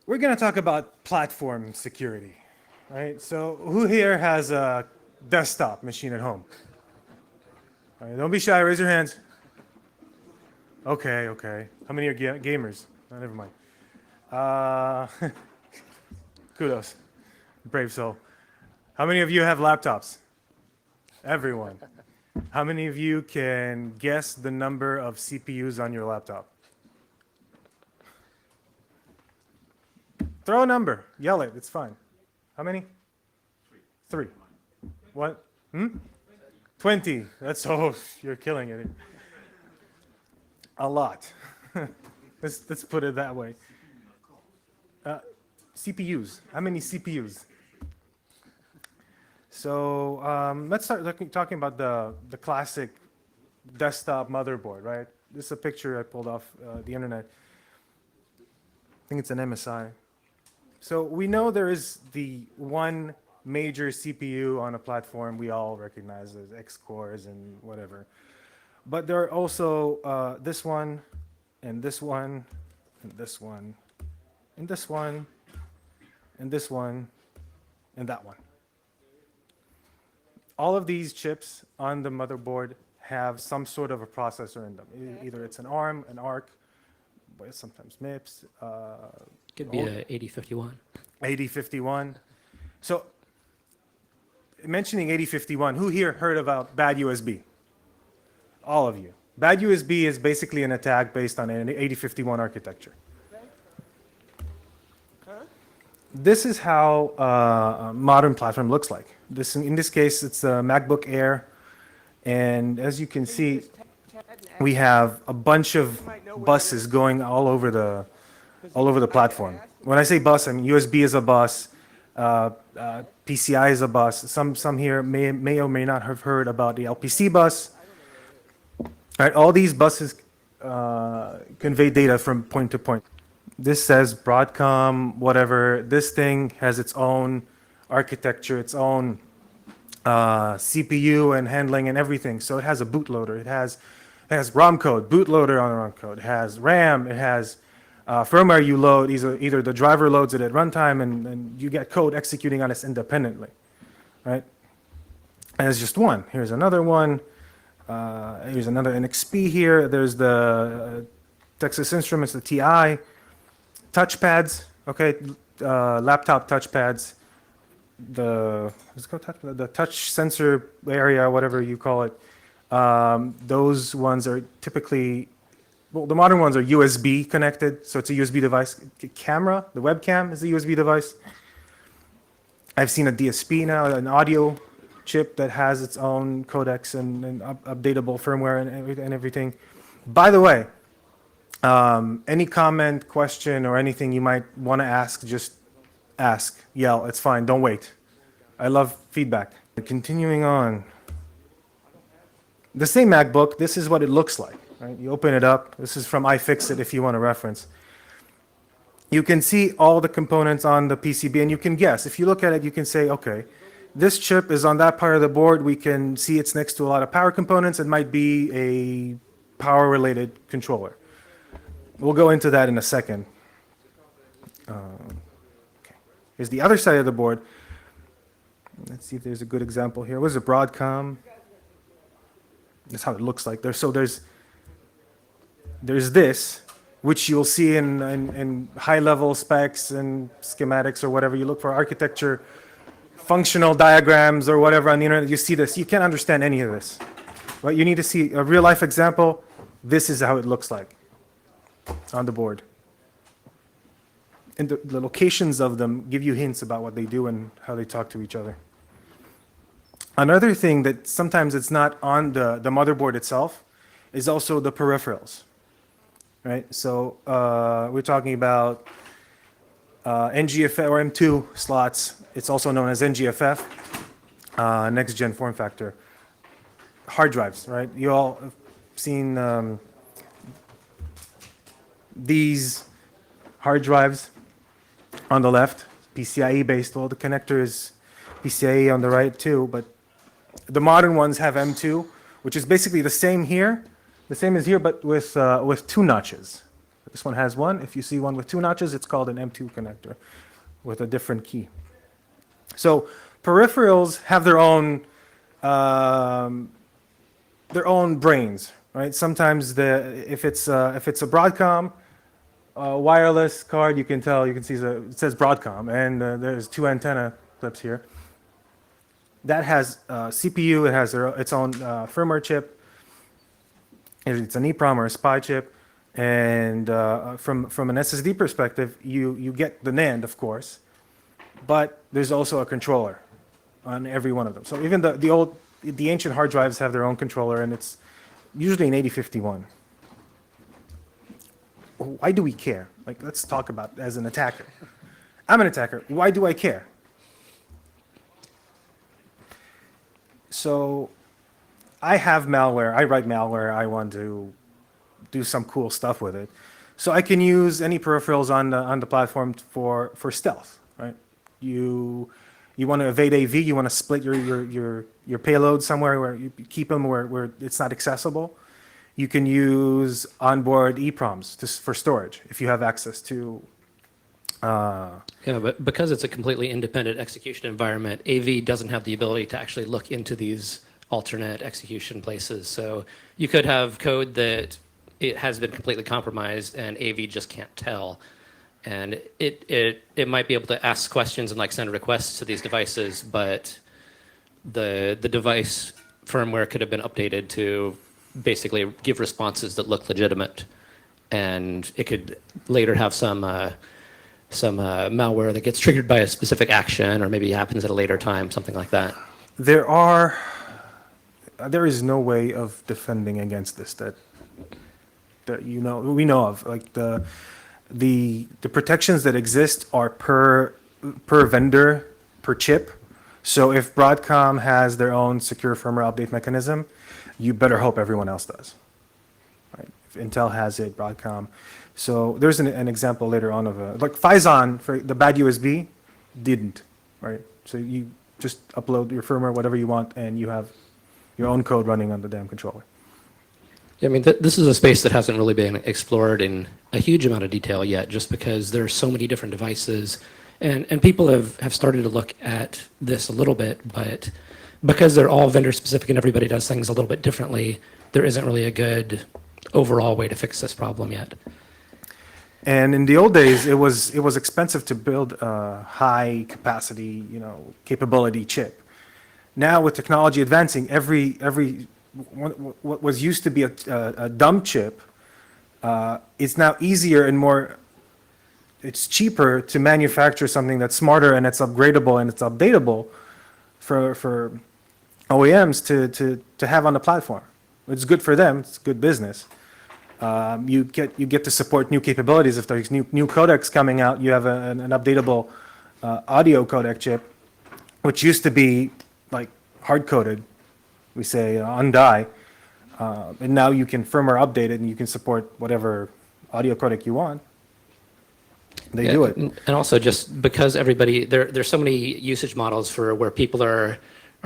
We're going to talk about platform security, right? So who here has a desktop machine at home? All right, don't be shy, raise your hands. Okay, okay. How many are gamers? Oh, never mind. Kudos, brave soul. How many of you have laptops? Everyone. How many of you can guess the number of CPUs on your laptop? Throw a number. Yell it. It's fine. How many? Three. What? 20. That's you're killing it. A lot. let's put it that way. CPUs. How many CPUs? So let's start talking about the classic desktop motherboard, right? This is a picture I pulled off the internet. I think it's an MSI. So we know there is the one major CPU on a platform we all recognize as X cores and whatever. But there are also this one, and this one, and this one, and this one, and this one, and that one. All of these chips on the motherboard have some sort of a processor in them. Either it's an ARM, an ARC, sometimes MIPS. Could be a 8051. 8051. So, mentioning 8051, who here heard about bad USB? All of you. Bad USB is basically an attack based on an 8051 architecture. This is how a modern platform looks like. In this case, it's a MacBook Air. And as you can see, we have a bunch of buses going all over the platform. When I say bus, I mean USB is a bus, PCI is a bus. Some here may or may not have heard about the LPC bus. Right, all these buses convey data from point to point. This says Broadcom, whatever. This thing has its own architecture, its own CPU and handling and everything. So it has a bootloader. It has ROM code, bootloader on ROM code. It has RAM. It has firmware you load. Either the driver loads it at runtime and you get code executing on it independently, right? And it's just one. Here's another one. Here's another NXP here. There's the Texas Instruments, the TI. Touchpads, okay, laptop touchpads. The touch sensor area, whatever you call it. Those ones are typically, well, the modern ones are USB connected, so it's a USB device. Camera, the webcam is a USB device. I've seen a DSP now, an audio chip that has its own codecs and updatable firmware and everything. By the way, any comment, question, or anything you might want to ask, just ask, yell, it's fine, don't wait. I love feedback. Continuing on. The same MacBook, this is what it looks like, right? You open it up. This is from iFixit if you want a reference. You can see all the components on the PCB and you can guess. If you look at it, you can say, okay, this chip is on that part of the board. We can see it's next to a lot of power components. It might be a power-related controller. We'll go into that in a second. Okay. Here's the other side of the board. Let's see if there's a good example here. What is it, Broadcom? That's how it looks like. There's this, which you'll see in high-level specs and schematics or whatever. You look for architecture, functional diagrams or whatever on the internet. You see this. You can't understand any of this. Right? You need to see a real-life example. This is how it looks like on the board. And the locations of them give you hints about what they do and how they talk to each other. Another thing that sometimes it's not on the motherboard itself is also the peripherals, right? So we're talking about NGFF or M2 slots. It's also known as NGFF, next gen form factor. Hard drives, right? You all have seen these hard drives on the left, PCIe based. Well, the connector is PCIe on the right too, but the modern ones have M2, which is basically the same as here, but with two notches, This one has one. If you see one with 2 notches, it's called an M2 connector with a different key. So peripherals have their own brains, right? Sometimes if it's a Broadcom wireless card, you can see it says Broadcom, and there's 2 antenna clips here. That has CPU. It has its own firmware chip. It's an EEPROM or a SPI chip, and from an SSD perspective, you get the NAND, of course, but there's also a controller on every one of them. So even the ancient hard drives have their own controller, and it's usually an 8051. Why do we care? Like, let's talk about as an attacker. I'm an attacker. Why do I care? So I have malware. I write malware. I want to do some cool stuff with it. So I can use any peripherals on the platform for stealth, right? You want to evade AV. You want to split your payload somewhere where you keep them where it's not accessible. You can use onboard EEPROMs for storage if you have access to. Yeah, but because it's a completely independent execution environment, AV doesn't have the ability to actually look into these alternate execution places. So you could have code that it has been completely compromised and AV just can't tell. And it might be able to ask questions and like send requests to these devices, but the device firmware could have been updated to basically give responses that look legitimate, and it could later have some malware that gets triggered by a specific action, or maybe happens at a later time, something like that. There is no way of defending against this that we know of. Like the protections that exist are per vendor, per chip. So if Broadcom has their own secure firmware update mechanism, you better hope everyone else does. Right? If Intel has it, Broadcom. So there's an example later on of like Phison for the bad USB didn't, right? So you just upload your firmware, whatever you want, and you have your own code running on the damn controller. Yeah, I mean, this is a space that hasn't really been explored in a huge amount of detail yet, just because there are so many different devices, and people have started to look at this a little bit, but because they're all vendor specific and everybody does things a little bit differently, there isn't really a good overall way to fix this problem yet. And in the old days, it was expensive to build a high capacity, capability chip. Now with technology advancing, what was used to be a dumb chip, it's now easier and it's cheaper to manufacture something that's smarter and it's upgradable and it's updatable for OEMs to have on the platform. It's good for them. It's good business. You get to support new capabilities. If there's new codecs coming out, you have an updatable audio codec chip, which used to be like hard coded, we say on die, and now you can firmware update it and you can support whatever audio codec you want. They do it. And also just because there's so many usage models for where people are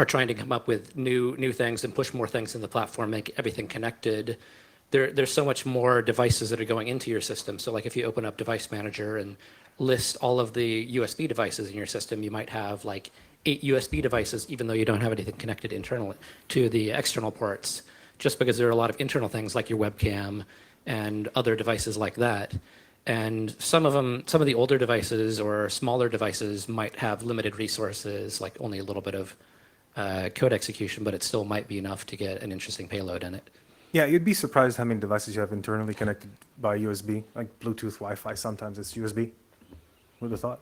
trying to come up with new things and push more things in the platform, make everything connected. There's so much more devices that are going into your system. So like if you open up Device Manager and list all of the USB devices in your system, you might have like 8 USB devices, even though you don't have anything connected internally to the external ports, just because there are a lot of internal things like your webcam and other devices like that. And some of the older devices or smaller devices might have limited resources, like only a little bit of code execution, but it still might be enough to get an interesting payload in it. Yeah, you'd be surprised how many devices you have internally connected by USB, like Bluetooth, Wi-Fi. Sometimes it's USB. Who would have thought?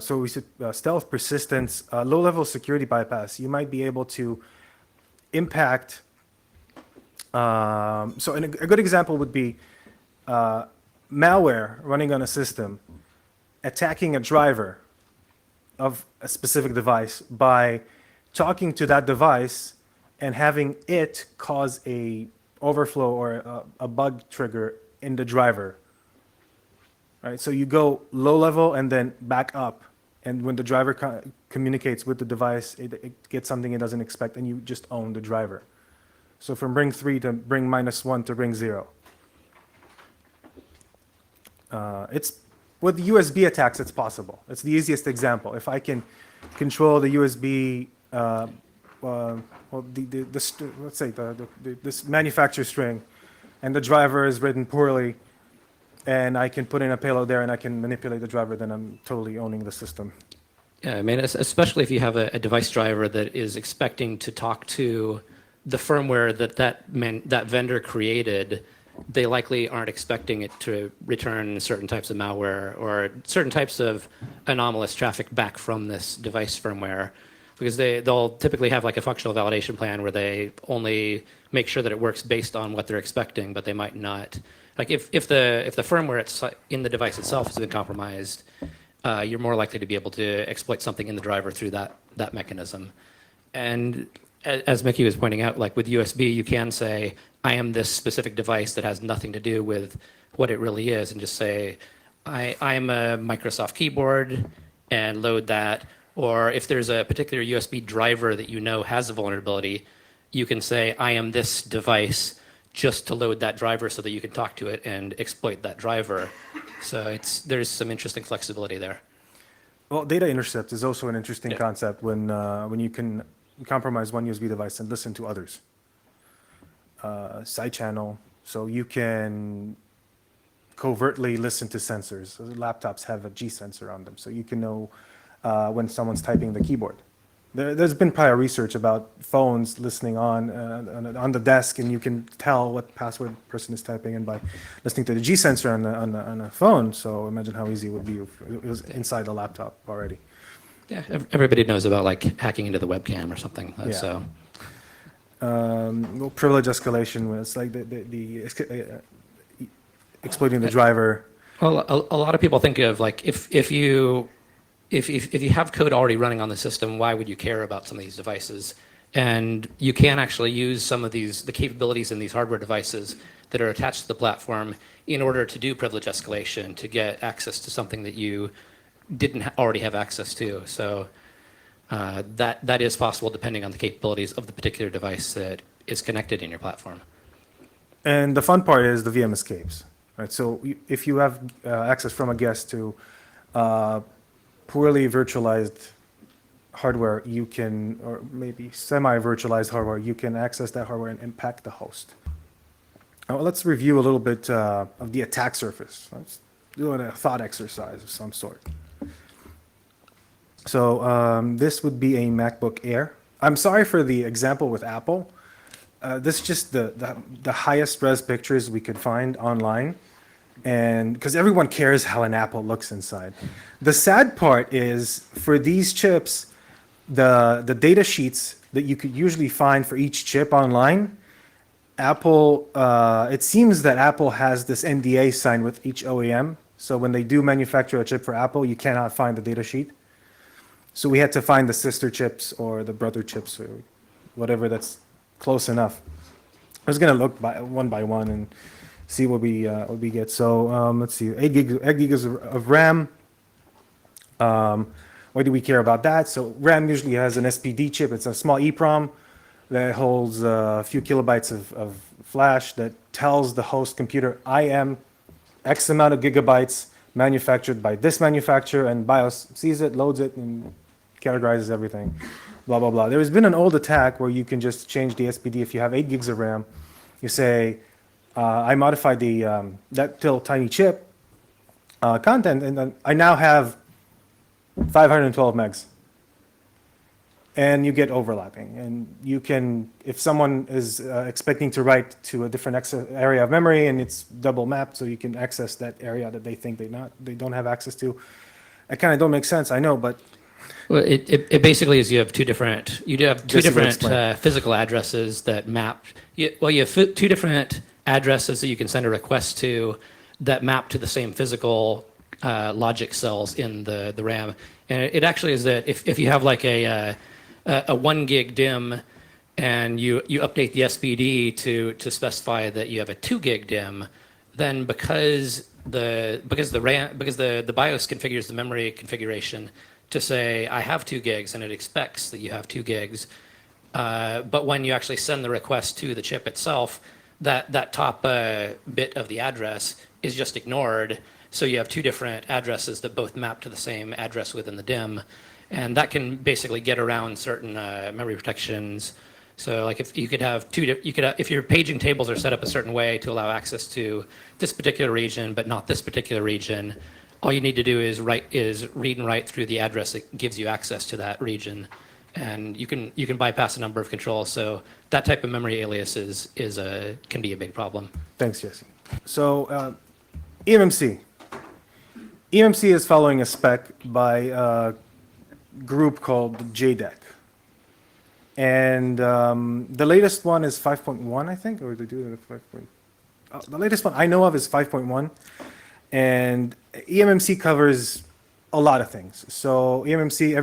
So we said stealth, persistence, low-level security bypass. You might be able to impact. So a good example would be malware running on a system attacking a driver of a specific device by talking to that device and having it cause a overflow or a bug trigger in the driver. Right, so you go low level and then back up, and when the driver communicates with the device, it gets something it doesn't expect, and you just own the driver. So from ring 3 to ring -1 to ring 0. It's with USB attacks, it's possible. It's the easiest example. If I can control the USB, well, let's say this manufacturer string, and the driver is written poorly, and I can put in a payload there, and I can manipulate the driver, then I'm totally owning the system. Yeah, I mean, especially if you have a device driver that is expecting to talk to the firmware that vendor created, they likely aren't expecting it to return certain types of malware or certain types of anomalous traffic back from this device firmware, because they'll typically have like a functional validation plan where they only make sure that it works based on what they're expecting, but they might not. Like if the firmware in the device itself has been compromised, you're more likely to be able to exploit something in the driver through that mechanism. And as Mickey was pointing out, like with USB, you can say, I am this specific device that has nothing to do with what it really is, and just say, I am a Microsoft keyboard, and load that. Or if there's a particular USB driver that you know has a vulnerability, you can say, I am this device, just to load that driver so that you can talk to it and exploit that driver. So there's some interesting flexibility there. Well, data intercept is also an interesting Yeah. concept when you can compromise one USB device and listen to others. Side channel, so you can covertly listen to sensors. So laptops have a G sensor on them, so you can know when someone's typing the keyboard. There's been prior research about phones listening on the desk, and you can tell what password person is typing in by listening to the G sensor on a phone. So imagine how easy it would be if it was inside the laptop already. Yeah, everybody knows about like hacking into the webcam or something. Yeah. So Well, privilege escalation was like the exploiting the driver. well, a lot of people think of like if you have code already running on the system, why would you care about some of these devices? And you can actually use some of the capabilities in these hardware devices that are attached to the platform in order to do privilege escalation, to get access to something that you didn't already have access to. So that is possible depending on the capabilities of the particular device that is connected in your platform. And the fun part is the VM escapes, right? So if you have access from a guest to poorly virtualized hardware, you can, or maybe semi-virtualized hardware, you can access that hardware and impact the host. Now, let's review a little bit of the attack surface. Let's do a thought exercise of some sort. So this would be a MacBook Air. I'm sorry for the example with Apple. This is just the highest res pictures we could find online, and because everyone cares how an Apple looks inside. The sad part is for these chips, the data sheets that you could usually find for each chip online, Apple, it seems that Apple has this NDA signed with each OEM. So when they do manufacture a chip for Apple, you cannot find the data sheet. So we had to find the sister chips or the brother chips or whatever that's close enough. I was gonna look by one and see what we get. So let's see, 8 gigs of RAM. Why do we care about that? So RAM usually has an SPD chip. It's a small EEPROM that holds a few kilobytes of flash that tells the host computer, I am X amount of gigabytes manufactured by this manufacturer, and BIOS sees it, loads it, and categorizes everything, blah, blah, blah. There's been an old attack where you can just change the SPD. If you have 8 gigs of RAM, you say, I modified that till tiny chip content, and then I now have 512 megs. And you get overlapping. And you can, if someone is expecting to write to a different area of memory and it's double mapped, so you can access that area that they think they don't have access to. It kind of don't make sense, I know, but Well, it basically is you have two different explain. physical addresses that map. You have two different addresses that you can send a request to that map to the same physical logic cells in the RAM. And it actually is that if you have like a 1 gig DIMM and you update the SPD to specify that you have a 2 gig DIMM, then because the BIOS configures the memory configuration to say I have 2 gigs and it expects that you have 2 gigs, but when you actually send the request to the chip itself, that top bit of the address is just ignored, So you have two different addresses that both map to the same address within the DIMM, and that can basically get around certain memory protections. So like if you could have if your paging tables are set up a certain way to allow access to this particular region, but not this particular region, all you need to do is read and write through the address that gives you access to that region, and you can bypass a number of controls. So that type of memory alias can be a big problem. Thanks, Jesse. So eMMC. eMMC is following a spec by a group called JDEC. And the latest one is 5.1, I think, or they do it at 5. The latest one I know of is 5.1. And eMMC covers a lot of things. So eMMC,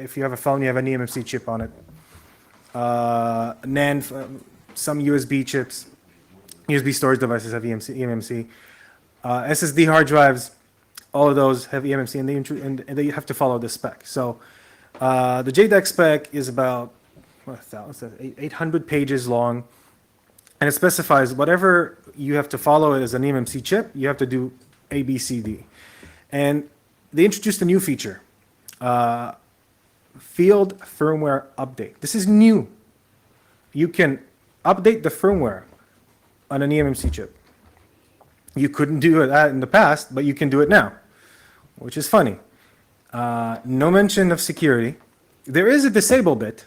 if you have a phone, you have an eMMC chip on it. NAND, some USB chips, USB storage devices have eMMC. SSD hard drives, all of those have eMMC, and they have to follow this spec. So the JDEC spec is about 800 pages long, and it specifies whatever you have to follow as an eMMC chip, you have to do A, B, C, D. And they introduced a new feature, field firmware update. This is new. You can update the firmware on an eMMC chip. You couldn't do that in the past, but you can do it now, which is funny. No mention of security. There is a disable bit,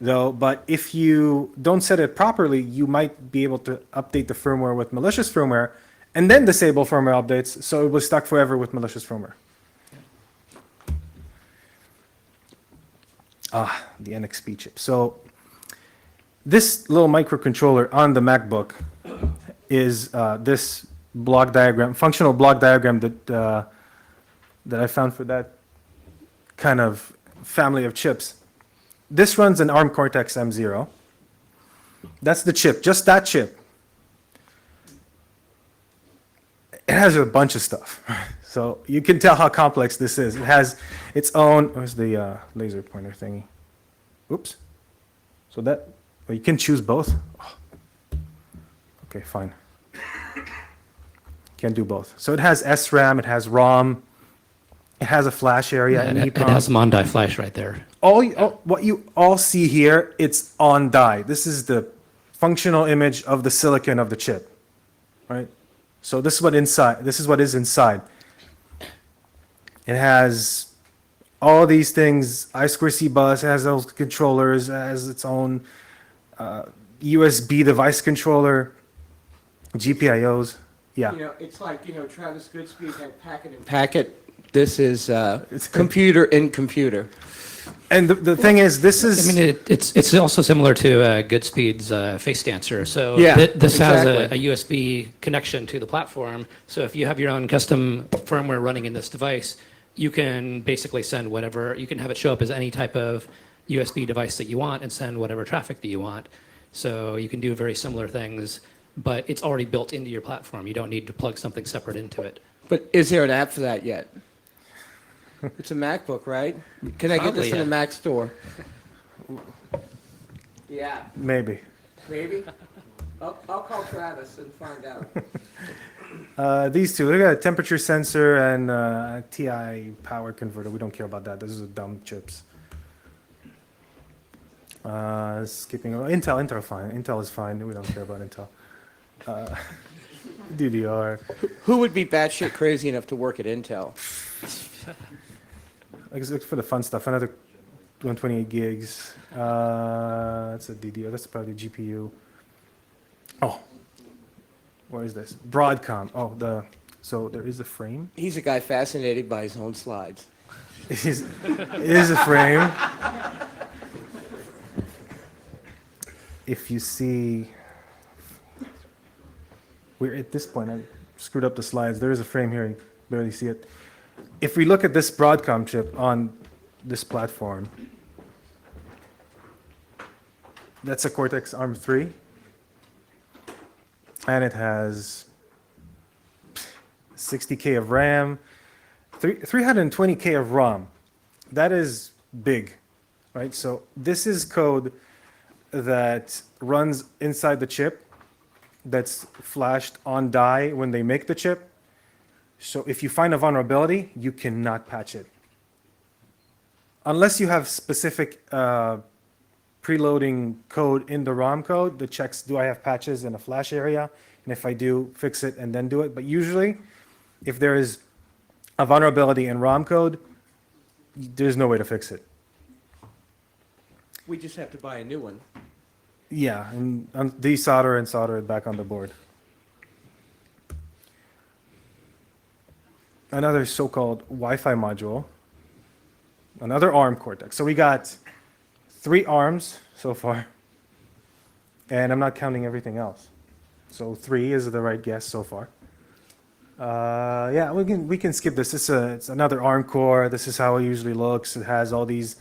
though, but if you don't set it properly, you might be able to update the firmware with malicious firmware and then disable firmware updates, so it was stuck forever with malicious firmware. The NXP chip. So this little microcontroller on the MacBook is this block diagram, functional block diagram that I found for that kind of family of chips. This runs an ARM Cortex M0. That's the chip, just that chip. It has a bunch of stuff. So you can tell how complex this is. It has its own, where's the laser pointer thingy? Oops. So that, well, you can choose both. Oh. Okay, fine. Can't do both. So it has SRAM, it has ROM, it has a flash area, and It has Mondi flash right there. What you all see here, it's on die. This is the functional image of the silicon of the chip, right? So this is what is inside. It has all these things, I2C bus, it has those controllers, it has its own USB device controller, GPIOs. Yeah. It's like, Travis Goodspeed had packet and packet. This is computer in computer. And the thing is, this is... I mean, it's also similar to Goodspeed's face dancer. So Yeah, this has exactly. a USB connection to the platform. So if you have your own custom firmware running in this device, you can basically send whatever, you can have it show up as any type of USB device that you want and send whatever traffic that you want. So you can do very similar things, but it's already built into your platform. You don't need to plug something separate into it. But is there an app for that yet? It's a MacBook, right? Can I get Probably, this in yeah. the Mac store? Yeah, Maybe. maybe. I'll call Travis and find out. These two, they got a temperature sensor and a TI power converter. We don't care about that. Those are dumb chips. Skipping over. Intel fine. Intel is fine. We don't care about Intel. DDR. Who would be batshit crazy enough to work at Intel? Let's look for the fun stuff. Another 128 gigs. That's a DDR. That's probably GPU. Oh, where is this? Broadcom. Oh, so there is a frame. He's a guy fascinated by his own slides. It is a frame. If you see, we're at this point, I screwed up the slides. There is a frame here, you barely see it. If we look at this Broadcom chip on this platform, that's a Cortex ARM3. And it has 60K of RAM, 320K of ROM. That is big, right? So this is code that runs inside the chip that's flashed on die when they make the chip. So if you find a vulnerability, you cannot patch it. Unless you have specific preloading code in the ROM code that checks, do I have patches in a flash area? And if I do, fix it and then do it. But usually, if there is a vulnerability in ROM code, there's no way to fix it. We just have to buy a new one. Yeah, and desolder and solder it back on the board. Another so-called Wi-Fi module. Another ARM Cortex. So we got 3 ARMs so far, and I'm not counting everything else. So 3 is the right guess so far. Yeah, we can skip this. It's another ARM core. This is how it usually looks. It has all these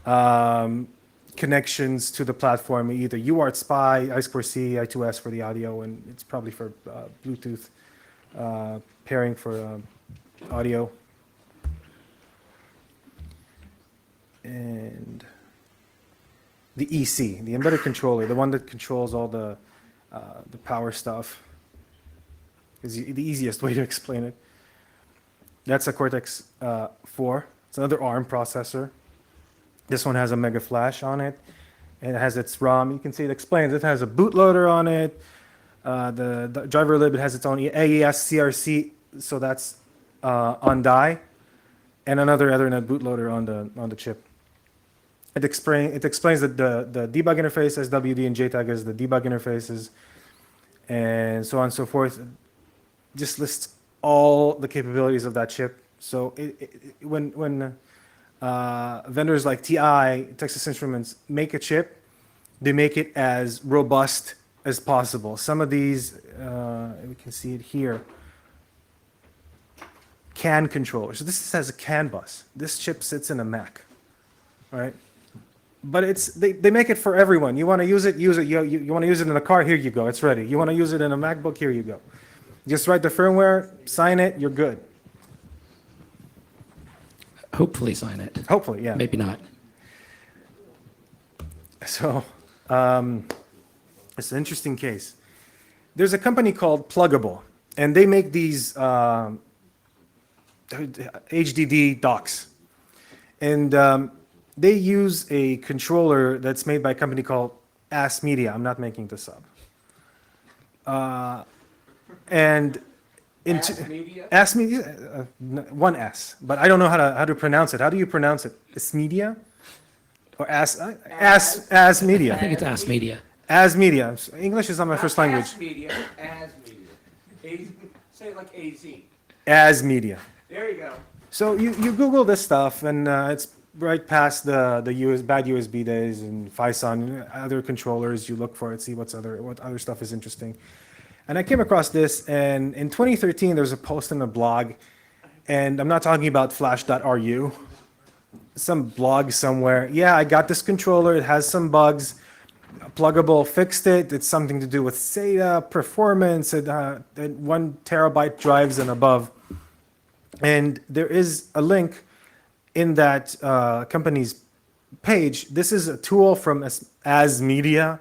connections to the platform, either UART SPI, I2C, I2S for the audio, and it's probably for Bluetooth pairing for audio. And the EC, the embedded controller, the one that controls all the power stuff, is the easiest way to explain it. That's a Cortex 4. It's another ARM processor. This one has a Mega Flash on it, and it has its ROM. You can see it explains. It has a bootloader on it. The driver lib, it has its own AES CRC, so that's on die, and another Ethernet bootloader on the chip. It explains that the debug interface, SWD and JTAG is the debug interfaces, and so on and so forth. Just lists all the capabilities of that chip. So when vendors like TI, Texas Instruments, make a chip, they make it as robust as possible. Some of these, we can see it here, CAN controllers. So this has a CAN bus. This chip sits in a Mac, right? But they make it for everyone. You want to use it, use it. You want to use it in a car, here you go, it's ready. You want to use it in a MacBook, here you go. Just write the firmware, sign it, you're good. Hopefully sign it. Hopefully, yeah. Maybe not. So, it's an interesting case. There's a company called Pluggable, and they make these HDD docks. And they use a controller that's made by a company called Ass Media. I'm not making this up. And Ass Media, one S, but I don't know how to pronounce it. How do you pronounce it? Ass Media, or Ass Media? I think it's Ask Media. As Media. English is not my first language. As media. Say it like AZ. As Media. There you go. So you Google this stuff, and it's right past the bad USB days and FISON, other controllers. You look for it, see what other stuff is interesting. And I came across this, and in 2013, there was a post in a blog, and I'm not talking about flash.ru, some blog somewhere. Yeah, I got this controller. It has some bugs. Pluggable fixed it. It's something to do with SATA, performance, and 1 terabyte drives and above. And there is a link in that company's page. This is a tool from As Media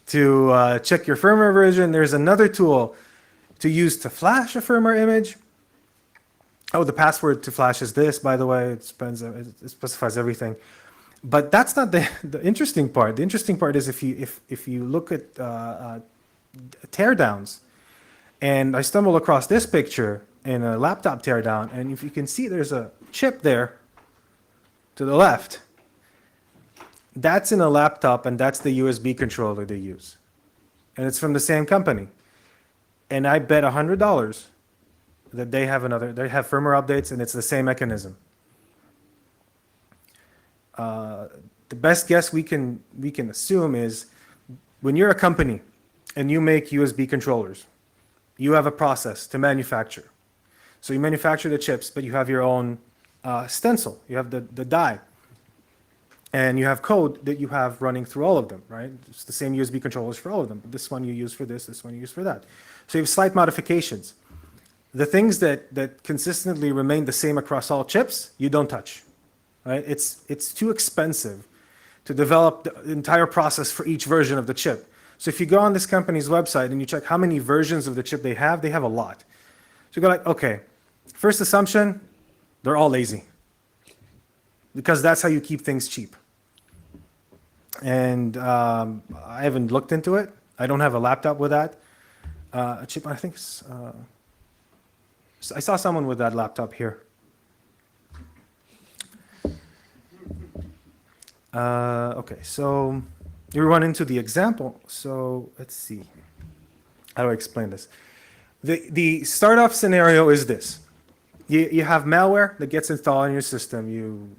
to check your firmware version. There's another tool to use to flash a firmware image. Oh, the password to flash is this, by the way. It specifies everything. But that's not the interesting part. The interesting part is if you look at teardowns, and I stumbled across this picture in a laptop teardown, and if you can see, there's a chip there to the left. That's in a laptop, and that's the USB controller they use. And it's from the same company. And I bet $100 that they have firmware updates, and it's the same mechanism. The best guess we can assume is when you're a company and you make USB controllers, you have a process to manufacture. So you manufacture the chips, but you have your own stencil. You have the die. And you have code that you have running through all of them, right? It's the same USB controllers for all of them. This one you use for this one you use for that. So you have slight modifications. The things that consistently remain the same across all chips, you don't touch, right? It's too expensive to develop the entire process for each version of the chip. So if you go on this company's website and you check how many versions of the chip they have a lot. So you go like, okay, First assumption, they're all lazy. Because that's how you keep things cheap. And I haven't looked into it. I don't have a laptop with that. A chip, I think I saw someone with that laptop here. Okay, so we run into the example. So let's see. How do I explain this? The start-off scenario is this. You have malware that gets installed in your system. You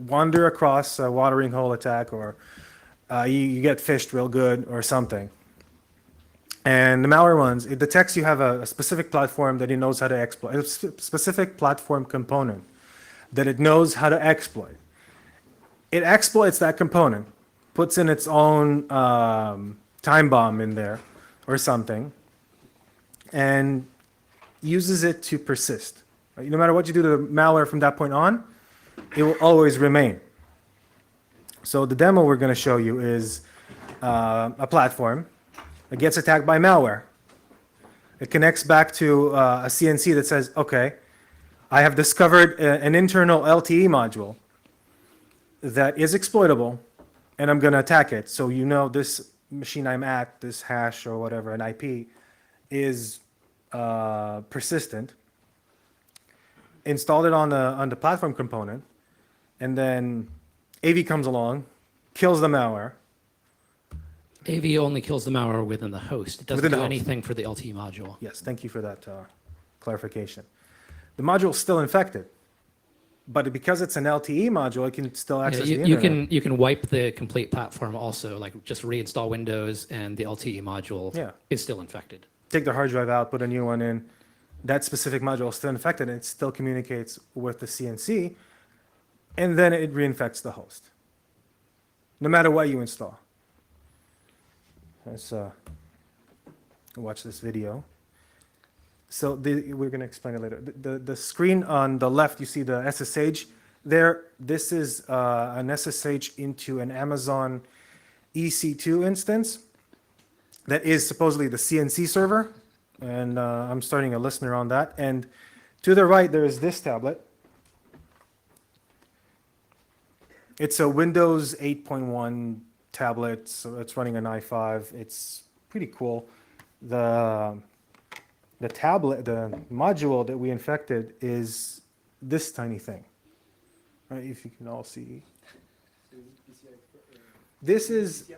wander across a watering hole attack, or you get phished real good or something. And the malware runs, it detects you have a specific platform that it knows how to exploit, a specific platform component that it knows how to exploit. It exploits that component, puts in its own time bomb in there or something, and uses it to persist. Right? No matter what you do to the malware from that point on, it will always remain. So the demo we're going to show you is a platform that gets attacked by malware. It connects back to a CNC that says, okay, I have discovered an internal LTE module that is exploitable, and I'm going to attack it. So you know this machine I'm at, this hash or whatever, an IP, is persistent. Installed it on the platform component, and then AV comes along, kills the malware. AV only kills the malware within the host. It doesn't Within the do host. anything for the LTE module. Yes, thank you for that clarification. The module is still infected, but because it's an LTE module, it can still access the internet. You can wipe the complete platform also, like just reinstall Windows and the LTE module Yeah. is still infected. Take the hard drive out, put a new one in. That specific module is still infected, and it still communicates with the CNC, and then it reinfects the host, no matter what you install. Let's watch this video. So we're going to explain it later. The screen on the left, you see the SSH there. This is an SSH into an Amazon EC2 instance that is supposedly the CNC server. And I'm starting a listener on that. And to the right, there is this tablet. It's a Windows 8.1 tablet, so it's running an i5. It's pretty cool. The tablet, the module that we infected is this tiny thing. Right, if you can all see. This is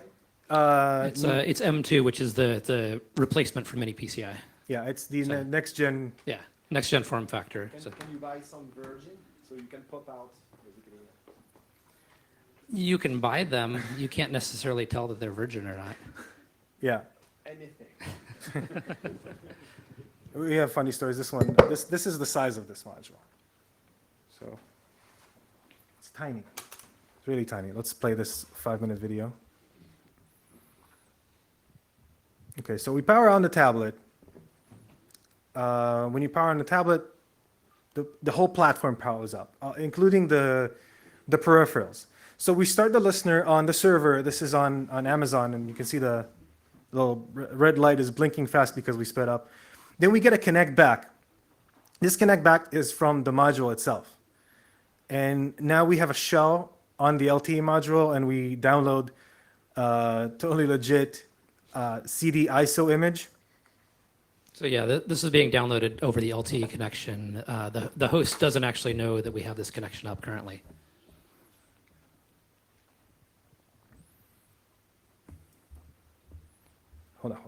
It's M2, which is the replacement for mini PCI. yeah, it's the So- next gen. Yeah, next gen form factor. Can, So can you buy some virgin so you can pop out basically? you can buy them. You can't necessarily tell that they're virgin or not. Yeah, Anything. we have funny stories. This is the size of this module. So it's tiny. It's really tiny. Let's play this 5-minute video. Okay, so we power on the tablet. When you power on the tablet, the whole platform powers up, including the peripherals. So we start the listener on the server. This is on Amazon, and you can see the little red light is blinking fast because we sped up. Then we get a connect back. This connect back is from the module itself. And now we have a shell on the LTE module, and we download totally legit CD ISO image. So yeah, this is being downloaded over the LTE connection. The host doesn't actually know that we have this connection up currently. Hold on.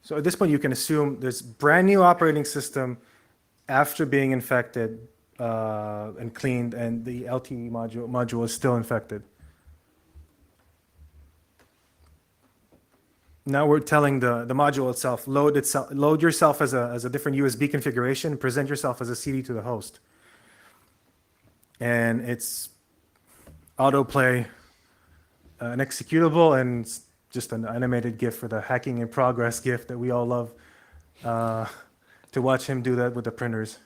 So at this point, you can assume this brand new operating system after being infected and cleaned, and the LTE module is still infected. Now we're telling the module itself, load yourself as a different USB configuration, present yourself as a CD to the host. And it's autoplay an executable, and it's just an animated GIF for the hacking in progress GIF that we all love to watch him do that with the printers.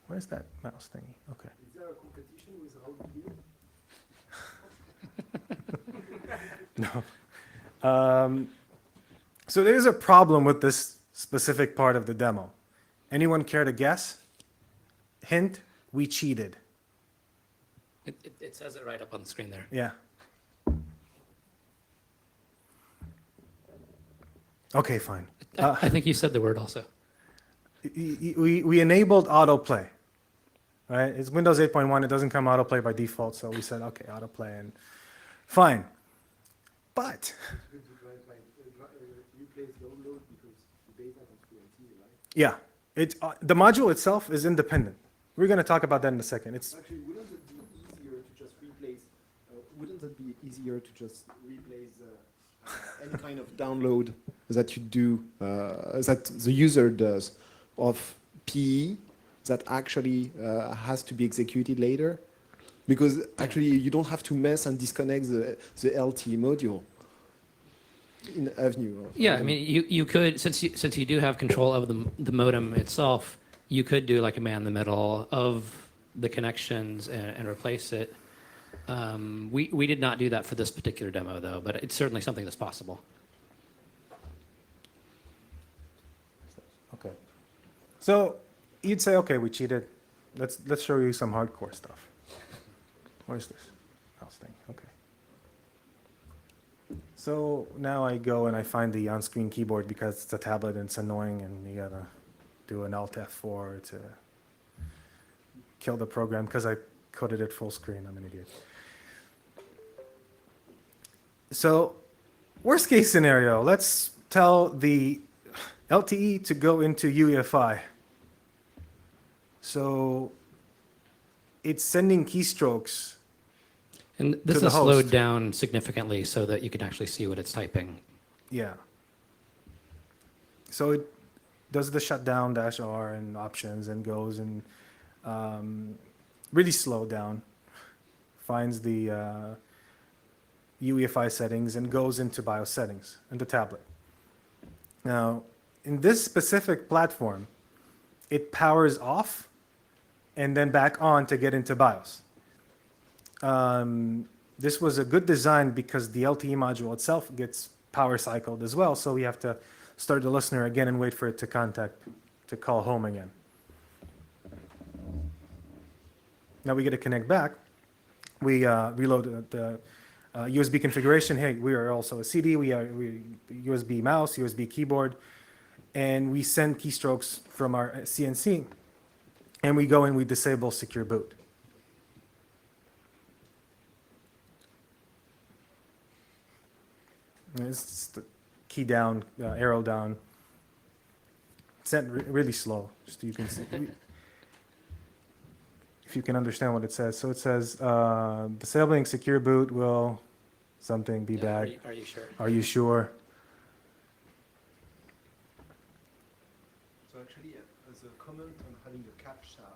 Where's that mouse thingy? Okay. Is there a competition with how you? No. So there's a problem with this specific part of the demo. Anyone care to guess? Hint, we cheated. It says it right up on the screen there. Yeah. Okay, fine. I think you said the word also. We enabled autoplay, right? It's Windows 8.1. It doesn't come autoplay by default, so we said, okay, autoplay, and fine. But yeah, the module itself is independent. We're going to talk about that in a second. It's Actually, wouldn't it be easier to just replace? Wouldn't it be easier to just replace any kind of download that you do, that the user does, of PE that actually has to be executed later? Because actually, you don't have to mess and disconnect the LTE module in Avenue. Yeah, I mean, you could, since you do have control of the modem itself, you could do like a man in the middle of the connections and replace it. We did not do that for this particular demo though, but it's certainly something that's possible. okay. So you'd say, okay, we cheated. Let's show you some hardcore stuff. Where's this mouse thing? Okay. So now I go and I find the on-screen keyboard because it's a tablet and it's annoying, and you gotta do an Alt F4 to kill the program because I coded it full screen. I'm an idiot. So, worst case scenario, let's tell the LTE to go into UEFI. So, it's sending keystrokes. And this the is slowed host. down significantly so that you can actually see what it's typing. Yeah. So it does the shutdown -R and options and goes and really slow down, finds the UEFI settings and goes into BIOS settings in the tablet. Now, in this specific platform, it powers off and then back on to get into BIOS. This was a good design because the LTE module itself gets power cycled as well, so we have to start the listener again and wait for it to call home again. Now we get to connect back. We reload the USB configuration. Hey, we are also a CD. We are USB mouse, USB keyboard, and we send keystrokes from our CNC, and we go and we disable secure boot. It's the key down, arrow down. Sent really slow, just so you can see. If you can understand what it says. So it says, disabling secure boot will something be bad. Are you sure? Are you sure? So actually, as a comment on having a captcha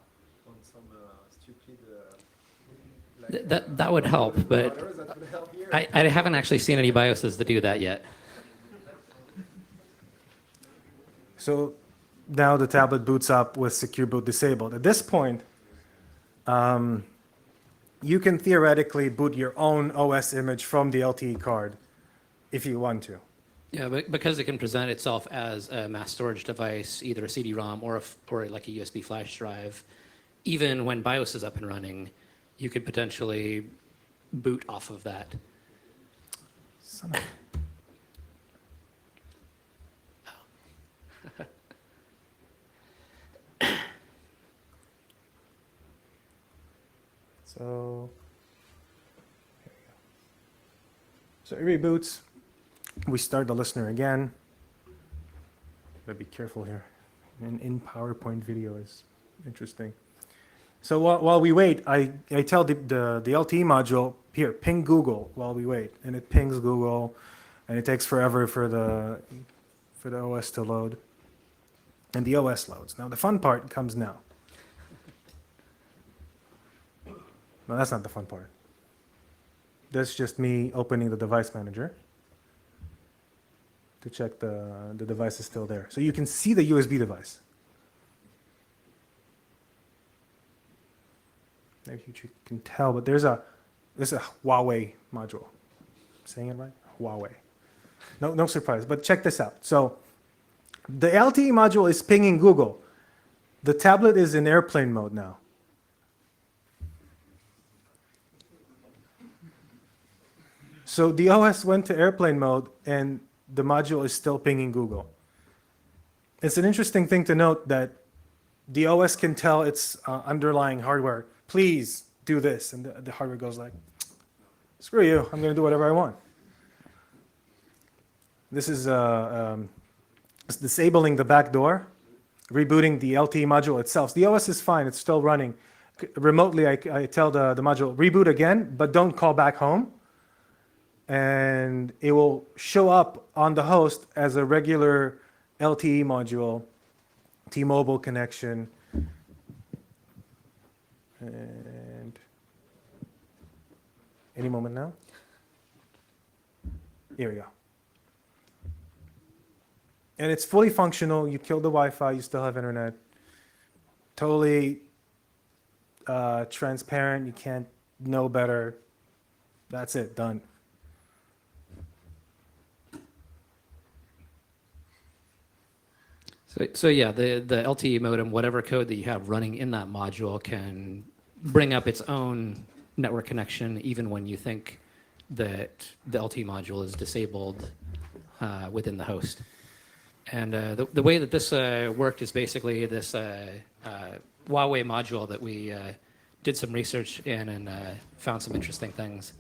on some stupid. That would help, but That would help here. I haven't actually seen any BIOSes that do that yet. So now the tablet boots up with secure boot disabled. At this point, you can theoretically boot your own OS image from the LTE card if you want to. Yeah, but because it can present itself as a mass storage device, either a CD-ROM or like a USB flash drive, even when BIOS is up and running, you could potentially boot off of that. Son of- So, so it reboots. We start the listener again. Gotta be careful here. And in PowerPoint video is interesting. So while we wait, I tell the LTE module, here, ping Google while we wait. And it pings Google, and it takes forever for the OS to load. And the OS loads. Now the fun part comes now. No, that's not the fun part. That's just me opening the device manager to check the device is still there. So you can see the USB device. Maybe you can tell, but there's a Huawei module. I'm saying it right? Huawei. No surprise. But check this out. So the LTE module is pinging Google. The tablet is in airplane mode now. So the OS went to airplane mode and the module is still pinging Google. It's an interesting thing to note that the OS can tell its underlying hardware, please do this. And the hardware goes like, screw you, I'm going to do whatever I want. This is disabling the back door, rebooting the LTE module itself. The OS is fine, it's still running. Remotely, I tell the module, reboot again, but don't call back home. And it will show up on the host as a regular LTE module, T-Mobile connection. And any moment now. Here we go. And it's fully functional. You kill the Wi-Fi, you still have internet. Totally transparent. You can't know better. That's it, done. So yeah, the LTE modem, whatever code that you have running in that module can bring up its own network connection even when you think that the LTE module is disabled within the host. And the way that this worked is basically this Huawei module that we did some research in and found some interesting things.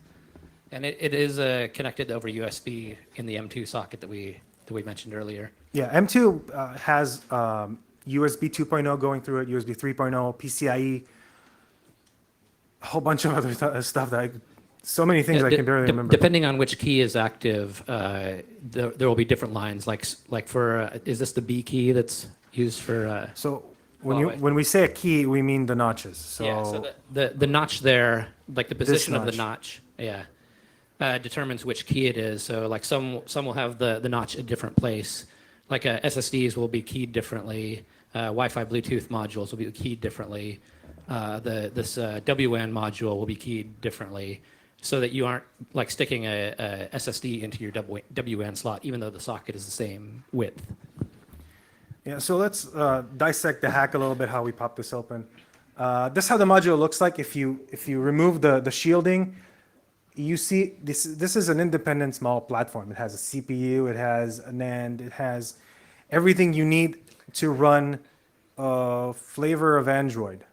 And it is connected over USB in the M2 socket that we mentioned earlier. Yeah, M2 has USB 2.0 going through it, USB 3.0, PCIe, a whole bunch of other stuff that so many things I can barely remember. Depending on which key is active, there will be different lines. Like for is this the B key that's used for? So when we say a key, we mean the notches. So, yeah, so the notch there, like the position of the notch. notch, yeah, determines which key it is. So like some will have the notch a different place. Like SSDs will be keyed differently. Wi-Fi Bluetooth modules will be keyed differently. This WAN module will be keyed differently, so that you aren't like sticking a SSD into your WAN slot, even though the socket is the same width. Yeah, so let's dissect the hack a little bit, how we pop this open. This is how the module looks like. If you remove the shielding, you see this is an independent small platform. It has a CPU, it has a NAND, it has everything you need to run a flavor of Android.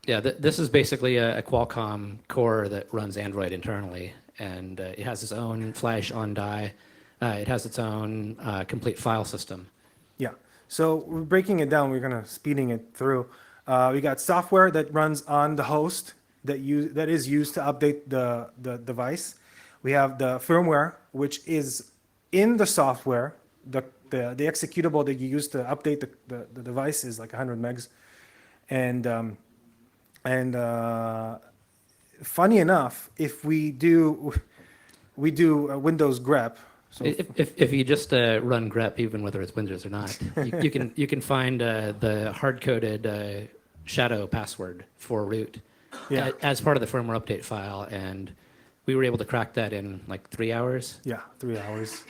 Yeah, this is basically a Qualcomm core that runs Android internally, and it has its own flash on die. It has its own complete file system. Yeah, so we're breaking it down. We're gonna speeding it through. We got software that runs on the host that is used to update the device. We have the firmware, which is in the software. The executable that you use to update the device is like 100 megs, and funny enough, if we do Windows grep. So If you just run grep, even whether it's Windows or not, you can find the hard-coded shadow password for root as part of the firmware update file, and we were able to crack that in like 3 hours. Yeah, 3 hours.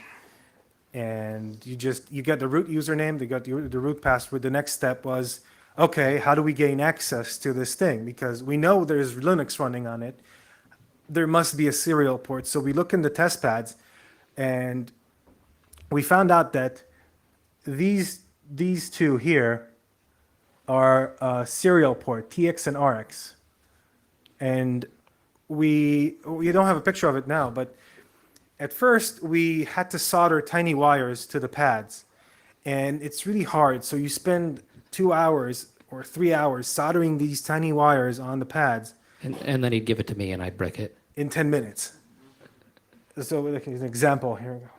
And you get the root username, they got the root password. The next step was, okay, how do we gain access to this thing? Because we know there's Linux running on it. There must be a serial port. So we look in the test pads, and we found out that these two here are a serial port, TX and RX. And we don't have a picture of it now, but at first we had to solder tiny wires to the pads, and it's really hard. So you spend 2 hours or 3 hours soldering these tiny wires on the pads. And then he'd give it to me, and I'd break it. In 10 minutes. So like an example here. We go.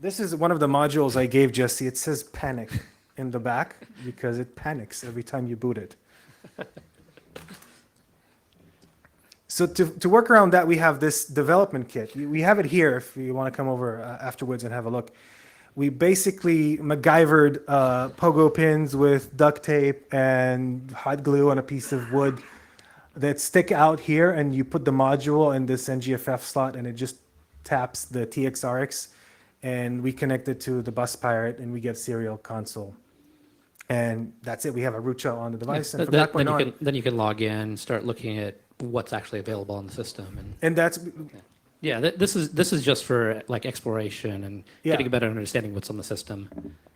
This is one of the modules I gave Jesse. It says panic in the back because it panics every time you boot it. So to work around that, we have this development kit. We have it here if you want to come over afterwards and have a look. We basically MacGyvered pogo pins with duct tape and hot glue on a piece of wood that stick out here, and you put the module in this NGFF slot, and it just taps the TXRX, and we connect it to the bus pirate, and we get serial console. And that's it. We have a root shell on the device, and from that point on, then you can log in, start looking at what's actually available on the system, and that's yeah, this is just for like exploration and Yeah. getting a better understanding of what's on the system.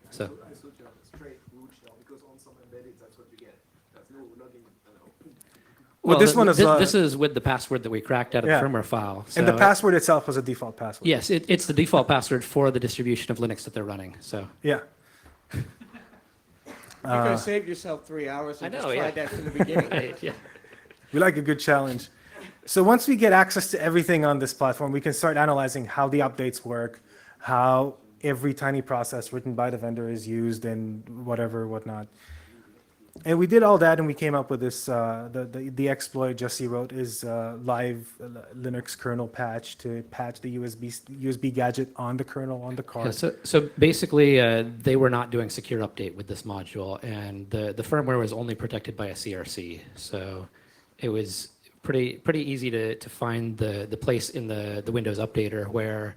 So I thought you have a straight root shell because on some embedded, that's what you get. There's no logging. well, this one is this is with the password that we cracked out of Yeah. the firmware file. and the So password itself was a default password. yes, it's the default password for the distribution of Linux that they're running. So Yeah. You could have saved yourself 3 hours and I just know, tried yeah. that from the beginning. right, yeah. We like a good challenge. So once we get access to everything on this platform, we can start analyzing how the updates work, how every tiny process written by the vendor is used, and whatnot. And we did all that, and we came up with this. The exploit Jesse wrote is live Linux kernel patch to patch the USB gadget on the kernel on the card. Yeah, so basically, they were not doing secure update with this module, and the firmware was only protected by a CRC. So it was pretty easy to find the place in the Windows updater where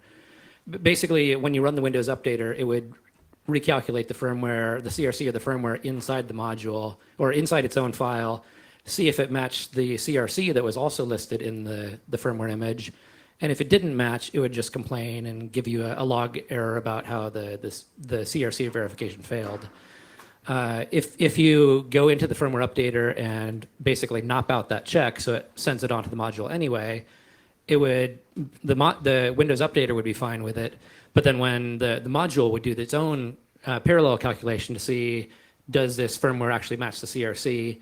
basically when you run the Windows updater, it would recalculate the firmware, the CRC of the firmware inside the module or inside its own file, see if it matched the CRC that was also listed in the firmware image. And if it didn't match, it would just complain and give you a log error about how the CRC verification failed. If you go into the firmware updater and basically knock out that check, so it sends it onto the module anyway, it would the Windows updater would be fine with it. But then when the module would do its own parallel calculation to see does this firmware actually match the CRC,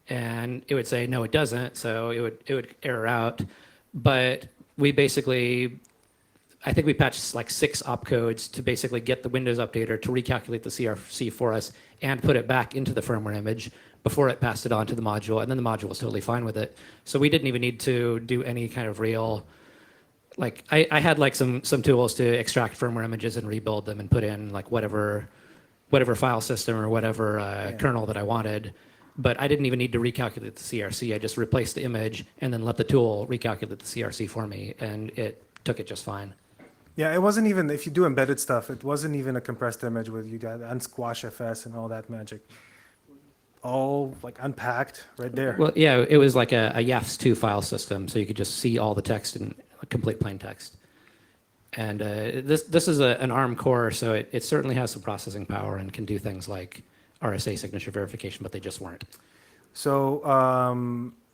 and it would say no, it doesn't. So it would error out. But we basically, I think we patched like 6 opcodes to basically get the Windows updater to recalculate the CRC for us and put it back into the firmware image before it passed it on to the module, and then the module was totally fine with it. So we didn't even need to do any kind of real, like I had like some tools to extract firmware images and rebuild them and put in like whatever file system or whatever kernel that I wanted. But I didn't even need to recalculate the CRC. I just replaced the image and then let the tool recalculate the CRC for me, and it took it just fine. Yeah, it wasn't even, if you do embedded stuff, it wasn't even a compressed image with you got unsquash FS and all that magic. All like unpacked right there. Well, yeah, it was like a YAFS2 file system, so you could just see all the text in complete plain text. And this is an ARM core, so it certainly has some processing power and can do things like RSA signature verification, but they just weren't. So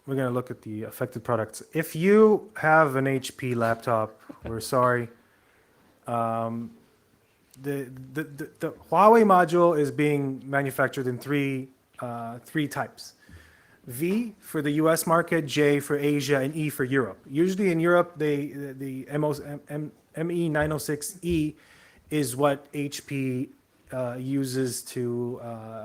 we're going to look at the affected products. If you have an HP laptop, we're sorry. The Huawei module is being manufactured in three types. V for the US market, J for Asia, and E for Europe. Usually in Europe, the ME906E is what HP uses to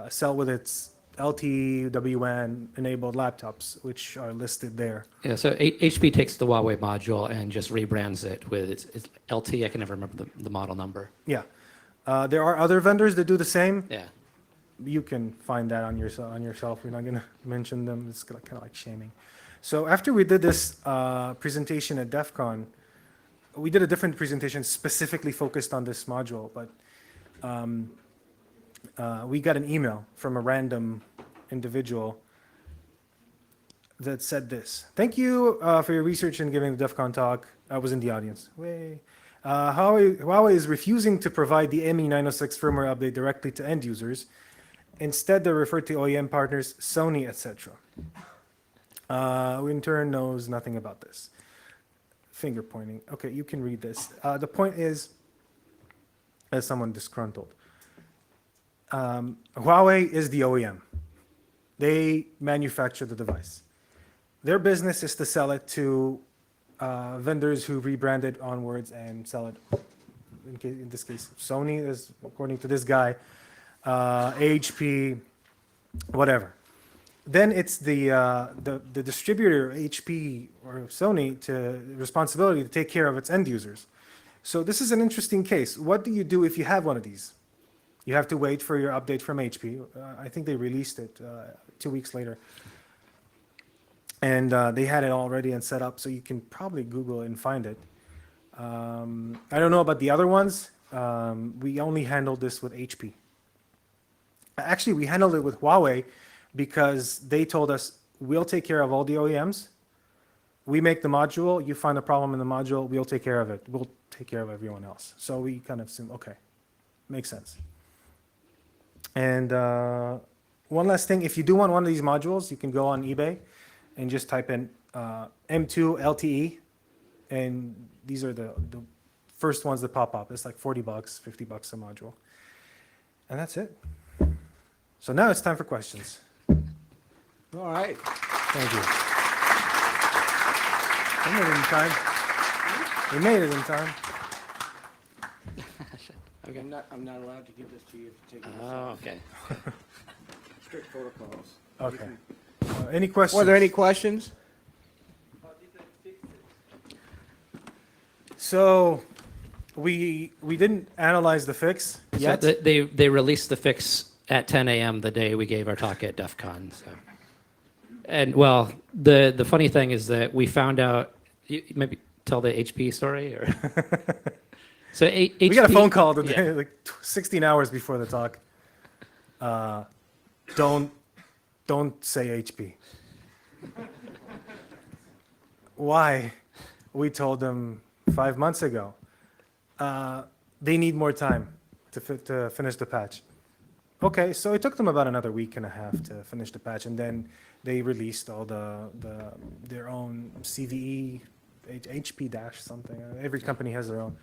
sell with its LTE-WAN enabled laptops, which are listed there. Yeah, so HP takes the Huawei module and just rebrands it with its LT. I can never remember the model number. Yeah. There are other vendors that do the same. Yeah. You can find that on yourself. We're not going to mention them. It's kind of like shaming. So after we did this presentation at DEF CON, we did a different presentation specifically focused on this module, but we got an email from a random individual that said this. Thank you for your research and giving the DEF CON talk. I was in the audience. Huawei is refusing to provide the ME906 firmware update directly to end users. Instead, they refer to OEM partners, Sony, etc. Who in turn knows nothing about this. Finger pointing. Okay, you can read this. The point is, as someone disgruntled, Huawei is the OEM. They manufacture the device. Their business is to sell it to vendors who rebrand it onwards and sell it. In this case, Sony is, according to this guy, HP, whatever. Then it's the distributor, HP or Sony, to responsibility to take care of its end users. So this is an interesting case. What do you do if you have one of these? You have to wait for your update from HP. I think they released it 2 weeks later. And they had it already and set up, so you can probably Google it and find it. I don't know about the other ones. We only handled this with HP. Actually, we handled it with Huawei because they told us, we'll take care of all the OEMs. We make the module, you find a problem in the module, we'll take care of it. We'll take care of everyone else. So we kind of assume, okay, makes sense. And one last thing, if you do want one of these modules, you can go on eBay and just type in M2 LTE, and these are the first ones that pop up. It's like $40, $50 a module. And that's it. So now it's time for questions. All right. Thank you. We made it in time. We made it in time. Okay. I'm not allowed to give this to you if you take it. Oh, okay. Strict protocols. Okay. Any questions? Were there any questions? So we didn't analyze the fix yet. So they released the fix at 10 a.m. the day we gave our talk at DEF CON. So. And well, the funny thing is that we found out, maybe tell the HP story or so HP, We got a phone call today, yeah. like 16 hours before the talk. Don't say HP. Why? We told them 5 months ago. They need more time to finish the patch. Okay, so it took them about another week and a half to finish the patch, and then they released all their own CVE, HP dash something. Every company has their own,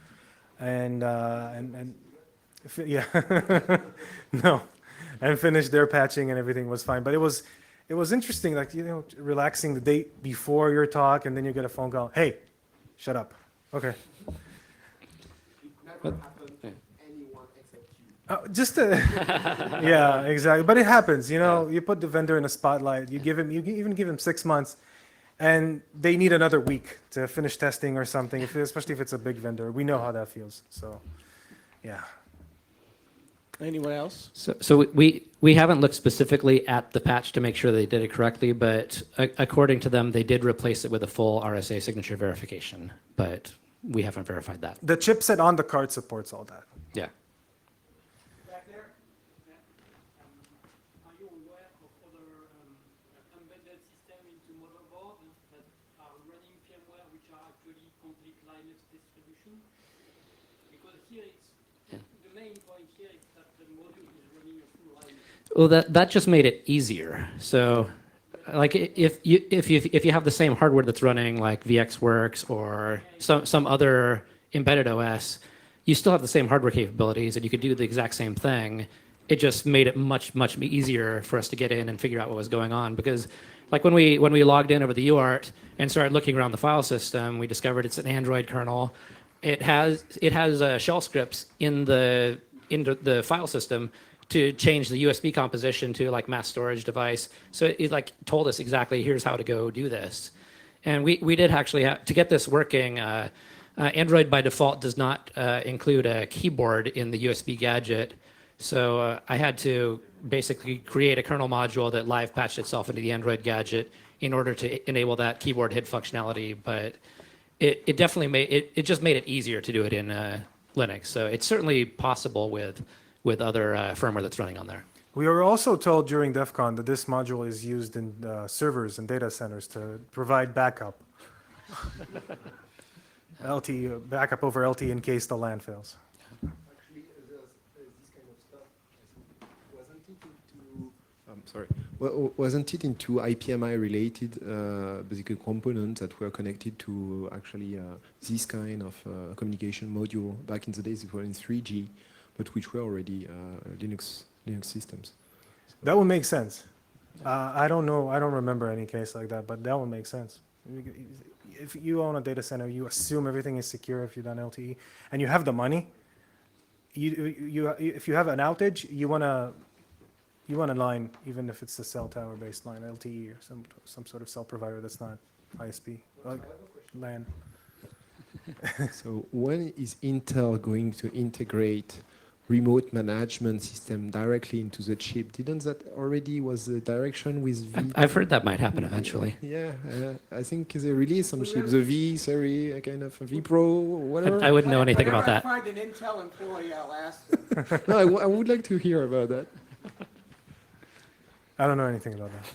and yeah, no, and finished their patching and everything was fine. But it was interesting, like relaxing the day before your talk, and then you get a phone call. Hey, shut up. Okay. Never happened to anyone except you. Just yeah, exactly. But it happens, you put the vendor in a spotlight, you even give him 6 months, and they need another week to finish testing or something, especially if it's a big vendor. We know how that feels. So, yeah. Anyone else? So we haven't looked specifically at the patch to make sure they did it correctly, but according to them, they did replace it with a full RSA signature verification, but we haven't verified that. The chipset on the card supports all that. Yeah. Back there, are you aware of other embedded systems into motherboard that are running firmware which are actually complete Linux distribution? Because here it's, the main point here is that the module is running a full Linux. Well, that just made it easier. So, like if you have the same hardware that's running like VxWorks or some other embedded OS, you still have the same hardware capabilities and you could do the exact same thing. It just made it much easier for us to get in and figure out what was going on, because like when we logged in over the UART and started looking around the file system, we discovered it's an Android kernel. It has shell scripts in the file system to change the USB composition to like mass storage device. So it like told us exactly, here's how to go do this. And we did actually have to get this working. Android by default does not include a keyboard in the USB gadget. So I had to basically create a kernel module that live patched itself into the Android gadget in order to enable that keyboard hit functionality. But it definitely it just made it easier to do it in Linux. So it's certainly possible with other firmware that's running on there. We were also told during DEF CON that this module is used in servers and data centers to provide backup. LT, backup over LT in case the LAN fails. Actually, this kind of stuff, wasn't it into, I'm sorry, wasn't it into IPMI related basically components that were connected to actually this kind of communication module back in the days? It were in 3G, but which were already Linux systems. That would make sense. I don't know. I don't remember any case like that, but that would make sense. If you own a data center, you assume everything is secure if you've done LTE, and you have the money. If you have an outage, you want a line, even if it's a cell tower based line, LTE or some sort of cell provider that's not ISP, like LAN. So when is Intel going to integrate remote management system directly into the chip. Didn't that already was the direction with V? I've heard that might happen eventually. Yeah, I think they released some chips, the V series, a kind of V Pro, whatever. I wouldn't know anything about that. Whenever I find an Intel employee, I'll ask them. No, I would like to hear about that. I don't know anything about that.